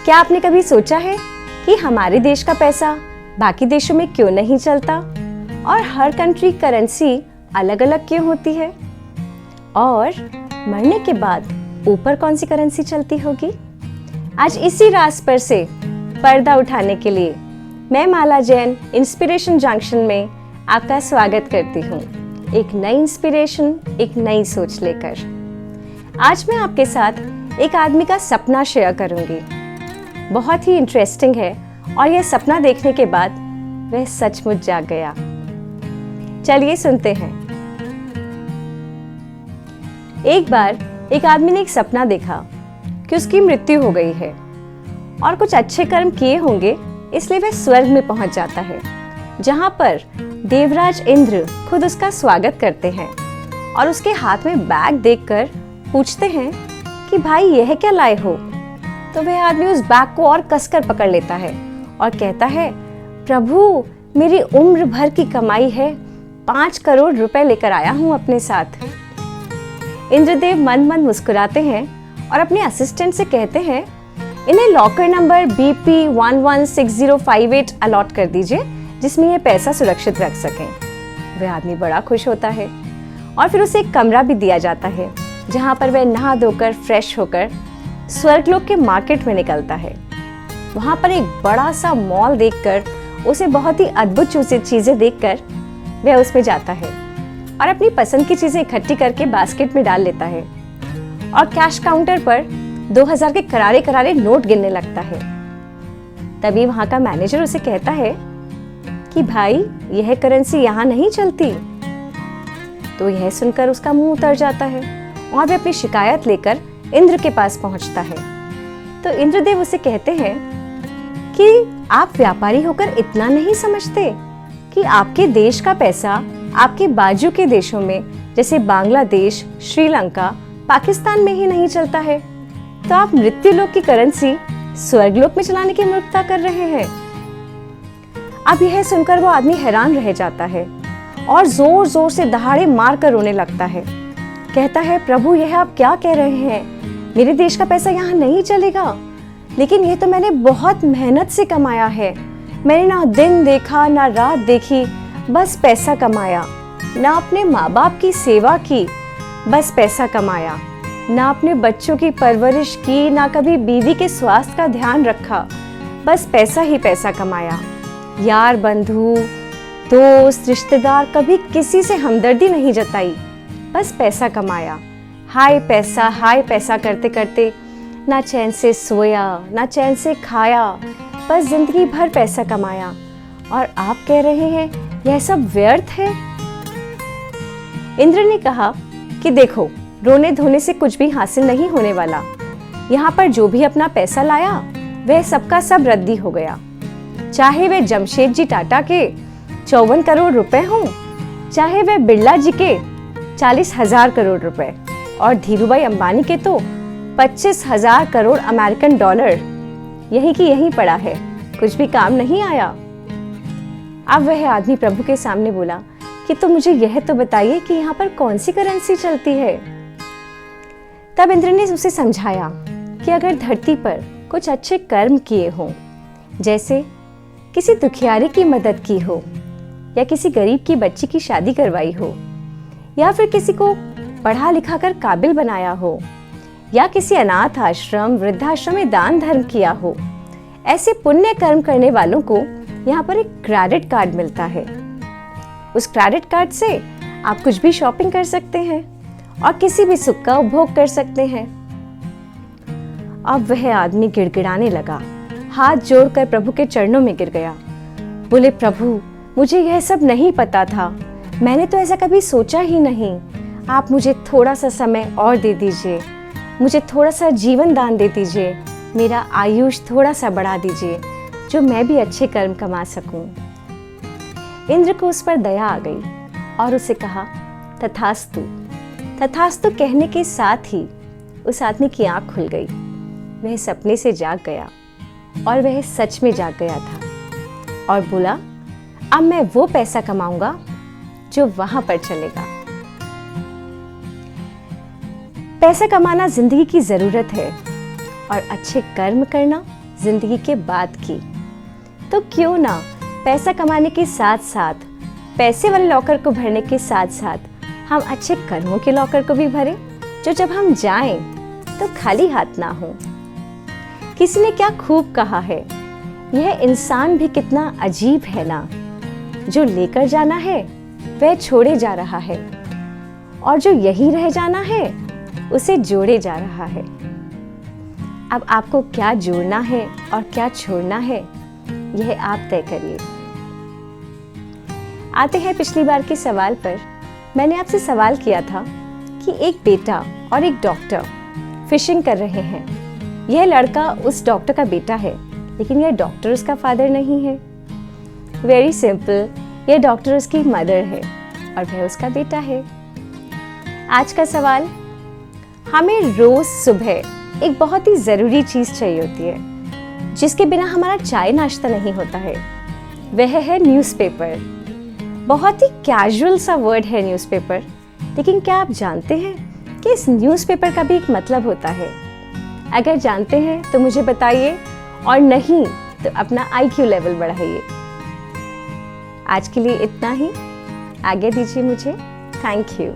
क्या आपने कभी सोचा है कि हमारे देश का पैसा बाकी देशों में क्यों नहीं चलता और हर कंट्री करेंसी अलग अलग क्यों होती है? और मरने के बाद ऊपर कौन सी करेंसी चलती होगी? आज इसी राज पर से पर्दा उठाने के लिए मैं माला जैन इंस्पिरेशन जंक्शन में आपका स्वागत करती हूँ, एक नई इंस्पिरेशन, एक नई सोच लेकर। आज मैं आपके साथ एक आदमी का सपना शेयर करूंगी। बहुत ही इंटरेस्टिंग है और यह सपना देखने के बाद वह सचमुच जाग गया। चलिए सुनते हैं। एक बार एक आदमी ने एक सपना देखा कि उसकी मृत्यु हो गई है और कुछ अच्छे कर्म किए होंगे, इसलिए वह स्वर्ग में पहुंच जाता है, जहां पर देवराज इंद्र खुद उसका स्वागत करते हैं और उसके हाथ में बैग देखकर पूछते हैं कि भाई यह क्या लाए हो? तो वह आदमी उस बैग को और कसकर पकड़ लेता है और कहता है, प्रभु मेरी उम्र भर की कमाई है, 5 करोड़ रुपए लेकर आया हूं अपने साथ। इंद्रदेव मन मन मुस्कुराते हैं और अपने असिस्टेंट से कहते हैं, इन्हें लॉकर नंबर BP 116058 अलॉट कर दीजिए, जिसमें यह पैसा सुरक्षित रख सकें। वह आदमी बड़ा खुश होता है और फिर उसे एक कमरा भी दिया जाता है, जहां पर वह नहा धोकर फ्रेश होकर स्वर्गलोक के मार्केट में निकलता है। वहां पर एक बड़ा सा मॉल देखकर उसे बहुत ही अद्भुत चीजें देखकर वह उसमें जाता है और अपनी पसंद की चीजें इकट्ठी करके बास्केट में डाल लेता है और कैश काउंटर पर 2000 के करारे करारे नोट गिनने लगता है। तभी वहां का मैनेजर उसे कहता है कि भाई यह करेंसी यहाँ नहीं चलती। तो यह सुनकर उसका मुंह उतर जाता है और वह अपनी शिकायत लेकर इंद्र के पास पहुंचता है। तो इंद्रदेव उसे कहते हैं कि आप व्यापारी होकर इतना नहीं समझते कि आपके देश का पैसा आपके बाजू के देशों में जैसे बांग्लादेश, श्रीलंका, पाकिस्तान में ही नहीं चलता है, तो आप मृत्युलोक की करेंसी स्वर्गलोक में चलाने की मूर्खता कर रहे हैं। अब यह सुनकर वो आदमी हैरान रह जाता है और जोर जोर से दहाड़े मार कर रोने लगता है। कहता है, प्रभु यह आप क्या कह रहे हैं? मेरे देश का पैसा यहाँ नहीं चलेगा, लेकिन यह तो मैंने बहुत मेहनत से कमाया है। मैंने ना दिन देखा ना रात देखी, बस पैसा कमाया। ना अपने माँ बाप की सेवा की, बस पैसा कमाया। ना अपने बच्चों की परवरिश की, ना कभी बीवी के स्वास्थ्य का ध्यान रखा, बस पैसा ही पैसा कमाया। यार बंधु दोस्त रिश्तेदार कभी किसी से हमदर्दी नहीं जताई, बस पैसा कमाया। हाय पैसा करते करते ना चैन से सोया ना चैन से खाया, बस जिंदगी भर पैसा कमाया। और आप कह रहे हैं यह सब व्यर्थ है? इंद्र ने कहा कि देखो, रोने धोने से कुछ भी हासिल नहीं होने वाला। यहाँ पर जो भी अपना पैसा लाया वह सबका सब रद्दी हो गया। चाहे वह जमशेदजी टाटा के 54 करोड़ रुपए हों, चाहे वह बिरला जी के 40,000 करोड़ रुपए और धीरूभाई अंबानी के तो 25,000 करोड़ अमेरिकन डॉलर यही की यही पड़ा है, कुछ भी काम नहीं आया। अब वह आदमी प्रभु के सामने बोला कि तो मुझे यह तो बताइए कि यहाँ पर कौन सी करेंसी चलती है। तब इंद्र ने उसे समझाया कि अगर धरती पर कुछ अच्छे कर्म किए हों, जैसे किसी दुखियारी की मदद की हो, या किसी गरीब की बच्ची की शादी करवाई हो, या फिर किसी को पढ़ा लिखा कर काबिल बनाया हो, या किसी अनाथ आश्रम वृद्धाश्रम में दान धर्म किया हो, ऐसे पुण्य कर्म करने वालों को यहाँ पर एक क्रेडिट कार्ड मिलता है। उस क्रेडिट कार्ड से आप कुछ भी शॉपिंग कर सकते हैं और किसी भी सुख का उपभोग कर सकते हैं। अब वह आदमी गिड़गिड़ाने लगा, हाथ जोड़कर प्रभु के चरणों में गिर गया। बोले, प्रभु मुझे यह सब नहीं पता था, मैंने तो ऐसा कभी सोचा ही नहीं। आप मुझे थोड़ा सा समय और दे दीजिए, मुझे थोड़ा सा जीवन दान दे दीजिए, मेरा आयुष थोड़ा सा बढ़ा दीजिए, जो मैं भी अच्छे कर्म कमा सकूं। इंद्र को उस पर दया आ गई और उसे कहा, तथास्तु। तथास्तु कहने के साथ ही उस आदमी की आंख खुल गई। वह सपने से जाग गया और वह सच में जाग गया था और बोला, अब मैं वो पैसा कमाऊंगा जो वहां पर चलेगा। पैसा कमाना जिंदगी की जरूरत है, और अच्छे कर्म करना जिंदगी के बाद की। तो क्यों ना पैसा कमाने के साथ साथ, पैसे वाले लॉकर को भरने के साथ साथ हम अच्छे कर्मों के लॉकर को भी भरें, जो जब हम जाएं तो खाली हाथ ना हो। किसी ने क्या खूब कहा है, यह इंसान भी कितना अजीब है ना, जो लेकर जाना है वह छोड़े जा रहा है, और जो यही रह जाना है उसे जोड़े जा रहा है। अब आपको क्या जोड़ना है और क्या छोड़ना है, यह आप तय करिए। आते हैं पिछली बार के सवाल पर। मैंने आपसे सवाल किया था कि एक बेटा और एक डॉक्टर फिशिंग कर रहे हैं। यह लड़का उस डॉक्टर का बेटा है, लेकिन यह डॉक्टर उसका फादर नहीं है। वेरी सिंपल, यह डॉक्टर उसकी मदर है और वह उसका बेटा है। आज का सवाल, हमें रोज सुबह एक बहुत ही ज़रूरी चीज़ चाहिए होती है, जिसके बिना हमारा चाय नाश्ता नहीं होता है। वह है न्यूज़पेपर। बहुत ही कैजुअल सा वर्ड है न्यूज़पेपर, लेकिन क्या आप जानते हैं कि इस न्यूज़पेपर का भी एक मतलब होता है? अगर जानते हैं तो मुझे बताइए, और नहीं तो अपना IQ लेवल बढ़ाइए। आज के लिए इतना ही, आगे दीजिए मुझे। Thank you.